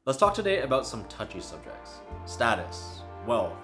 Let's talk today about some touchy subjects: status, wealth,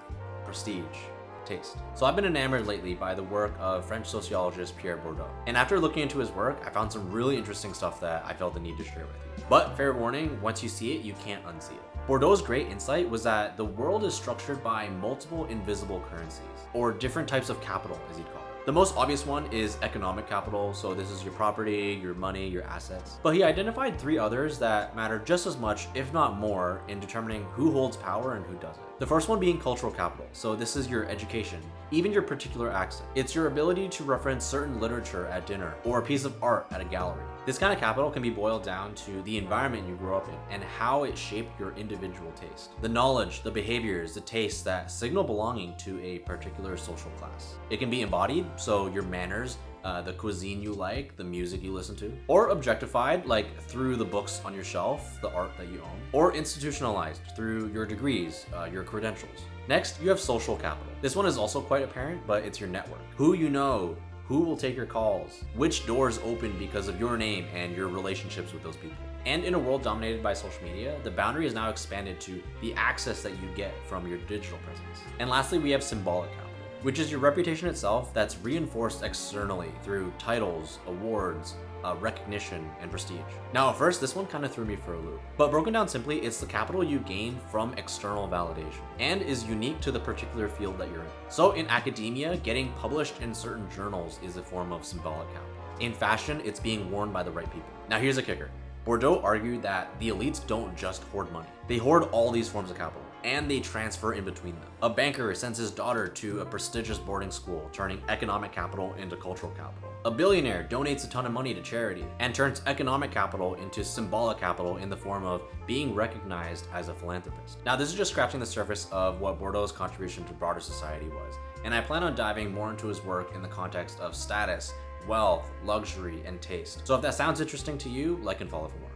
prestige, taste. So I've been enamored lately by the work of French sociologist Pierre Bourdieu. And after looking into his work, I found some really interesting stuff that I felt the need to share with you. But fair warning, once you see it, you can't unsee it. Bourdieu's great insight was that the world is structured by multiple invisible currencies, or different types of capital, as you'd call it. The most obvious one is economic capital, so this is your property, your money, your assets. But he identified three others that matter just as much, if not more, in determining who holds power and who doesn't. The first one being cultural capital, so this is your education, even your particular accent. It's your ability to reference certain literature at dinner, or a piece of art at a gallery. This kind of capital can be boiled down to the environment you grew up in and how it shaped your individual taste. The knowledge, the behaviors, the tastes that signal belonging to a particular social class. It can be embodied, so your manners, the cuisine you like, the music you listen to, or objectified, like through the books on your shelf, the art that you own, or institutionalized through your degrees, your credentials. Next, you have social capital. This one is also quite apparent, but it's your network. Who you know, who will take your calls, which doors open because of your name and your relationships with those people. And in a world dominated by social media, the boundary is now expanded to the access that you get from your digital presence. And lastly, we have symbolic capital, which is your reputation itself that's reinforced externally through titles, awards, recognition, and prestige. Now, at first, this one kind of threw me for a loop. But broken down simply, it's the capital you gain from external validation and is unique to the particular field that you're in. So in academia, getting published in certain journals is a form of symbolic capital. In fashion, it's being worn by the right people. Now, here's a kicker. Bourdieu argued that the elites don't just hoard money. They hoard all these forms of capital, and they transfer in between them. A banker sends his daughter to a prestigious boarding school, turning economic capital into cultural capital. A billionaire donates a ton of money to charity and turns economic capital into symbolic capital in the form of being recognized as a philanthropist. Now, this is just scratching the surface of what Bourdieu's contribution to broader society was, and I plan on diving more into his work in the context of status, wealth, luxury, and taste. So if that sounds interesting to you, like and follow for more.